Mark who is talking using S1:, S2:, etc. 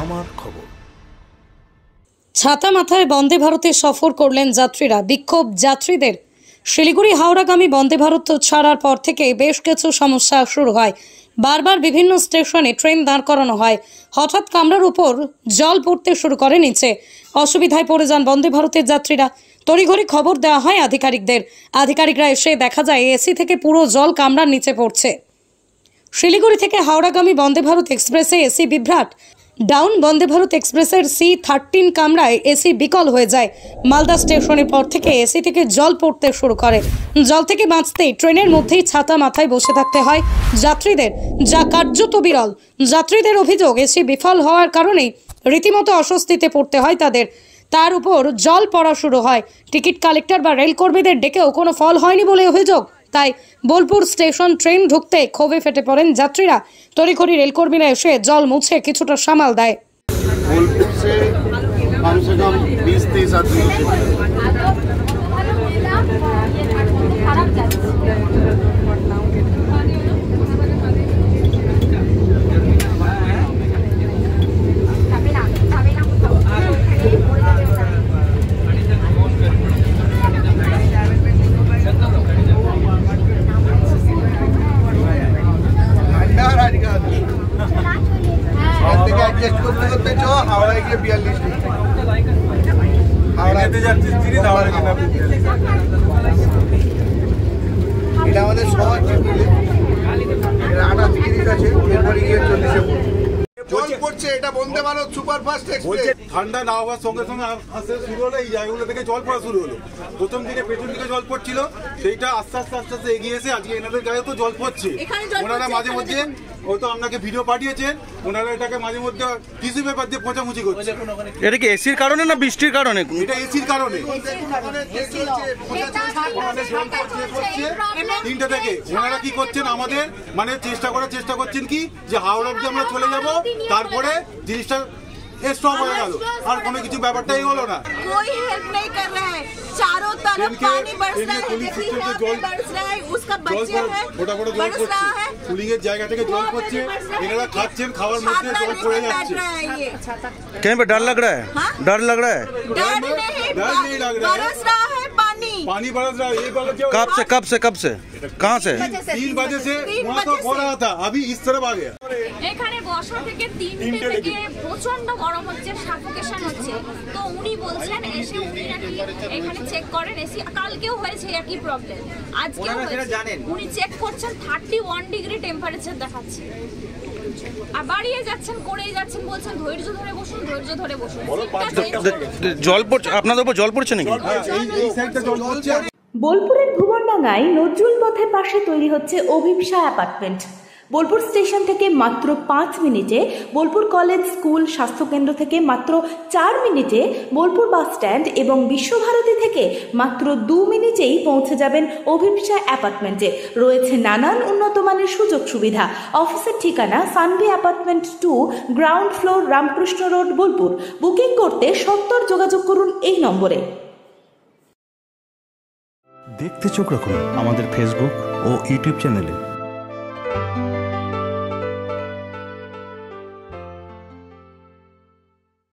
S1: আমার খবর।
S2: ছাতা মাথায় বন্দে ভারতে সফর করলেন যাত্রীরা। বিক্ষোভ যাত্রীদের। শিলিগুড়ি হাওড়াগামী বন্দে ভারত ছাড়ার পর থেকে বেশ কিছু সমস্যা শুরু হয়। বারবার বিভিন্ন স্টেশনে ট্রেন দাঁড় করানো হয়। হঠাৎ কামরার উপর জল পড়তে শুরু করে নিচে। অসুবিধায় পড়ে যান বন্দে ভারতের যাত্রীরা। তড়িঘড়ি খবর দেওয়া হয় আধিকারিকদের। আধিকারিকরা এসে দেখা যায় এসি থেকে পুরো জল কামরার নিচে পড়ছে। শিলিগুড়ি থেকে হাওড়াগামী বন্দে ভারত এক্সপ্রেসে এসি বিভ্রাট। ডাউন বন্দে ভারত এক্সপ্রেসের C13 কামরায় এসি বিকল হয়ে যায়। মালদা স্টেশনের পর থেকে এসি থেকে জল পড়তে শুরু করে। জল থেকে বাঁচতেই ট্রেনের মধ্যেই ছাতা মাথায় বসে থাকতে হয় যাত্রীদের, যা কার্যত বিরল। যাত্রীদের অভিযোগ, এসি বিফল হওয়ার কারণেই রীতিমতো অস্বস্তিতে পড়তে হয় তাদের। তার উপর জল পড়া শুরু হয়। টিকিট কালেক্টর বা রেল কর্মীদের ডেকেও কোনো ফল হয়নি বলে অভিযোগ। তাই বোলপুর স্টেশন ট্রেন ঢুকতে ক্ষোভে ফেটে পড়েন যাত্রীরা। তড়িঘড়ি রেলকর্মীরা এসে জল মুছে কিছুটা সামাল দেয়।
S3: बोलपुर से कम से कम 20-30 आदमी হাওড়ায় গিয়ে 42 হাওড়াতে যাচ্ছি এটা আমাদের শহর আটা 30 আছে, এরপরে গিয়ে 40-এ জল পড়ছে। এটা বন্দে ভারত সুপারফাস্ট এক্সপ্রেস।
S4: ঠান্ডা না হওয়ার সঙ্গে সঙ্গে আস্তে শুরু হলো, এই জায়গাগুলো থেকে জল পড়া শুরু হলো। প্রথম দিকে পেছন দিকে জল পড়ছিল, সেইটা আস্তে আস্তে আস্তে আস্তে এগিয়ে এসে আজকে এনাদের গায়ে তো জল পড়ছে। ওনারা মাঝে মধ্যে হয়তো আপনাকে ভিডিও পাঠিয়েছেন, ওনারা এটাকে মাঝে মধ্যে টিস্যু পেপার দিয়ে পোঁচামুচি করছে।
S1: এটা কি এসির কারণে না বৃষ্টির কারণে?
S4: এটা এসির কারণে। তিনটে থেকে ওনারা কি করছেন, আমাদের মানে চেষ্টা করছেন কি যে হাওড়া অব্দি আমরা চলে যাব, তারপরে জিনিসটা স্টপ হয়ে গেল, আর কোনো কিছু ব্যাপারটাই হলো না।
S5: कोई हेल्प नहीं कर रहा है, चारों तरफ पानी बरस रहा है, देखिए यहाँ पे बरस रहा है, उसका बच्चे है बरस रहा है,
S4: কুলিং এর জায়গা থেকে জল পড়ছে, এনারা খাচ্ছেন, খাওয়ার মধ্যে জল পড়ে যাচ্ছে।
S1: কেন डर लग रहा है? डर लग रहा है?
S5: डर नहीं लग रहा है, बरस रहा है
S4: पानी बरस रहा है। ये वाला क्या
S1: कब से कहाँ से?
S4: 3 बजे से वहाँ तो हो रहा था, अभी इस तरफ आ गया।
S6: এখানে বর্ষা থেকে 3টে থেকে প্রচন্ড গরম হচ্ছে, সাফোকেশন হচ্ছে। তো উনি বলছেন এসে উনি নাকি এখানে চেক করেন এসি। কালকেও হয়েছে একই প্রবলেম, আজকেও হয়েছে। উনি চেক করছেন 31 ডিগ্রি টেম্পারেচার দেখাচ্ছে, আর বাড়িয়ে যাচ্ছেন, করেই যাচ্ছেন, বলছেন ধৈর্য ধরে বসুন, ধৈর্য ধরে বসুন।
S1: জল পড়ছে আপনাদের উপর? জল পড়ছে নাকি?
S4: এই সাইডটা জল পড়ছে।
S7: বোলপুরের ভুবনডাঙ্গায় নজরুল পথের পাশে তৈরি হচ্ছে অভিপ্সা অ্যাপার্টমেন্ট। বোলপুর স্টেশন থেকে মাত্র 5 মিনিটে, বোলপুর কলেজ, স্কুল, স্বাস্থ্যকেন্দ্র থেকে মাত্র 4 মিনিটে, বোলপুর বাস স্ট্যান্ড এবং বিশ্বভারতী থেকে মাত্র 2 মিনিটেই পৌঁছে যাবেন অভিপ্সা অ্যাপার্টমেন্টে। রয়েছে নানান উন্নত মানের সুযোগ সুবিধা। অফিসের ঠিকানা Sanvi apartment 2, ground floor, Ramakrishna road, Bolpur. Booking করতে 70 যোগাযোগ করুন এই নম্বরে।
S8: দেখতে চোখ রাখুন আমাদের ফেসবুক ও ইউটিউব চ্যানেলে।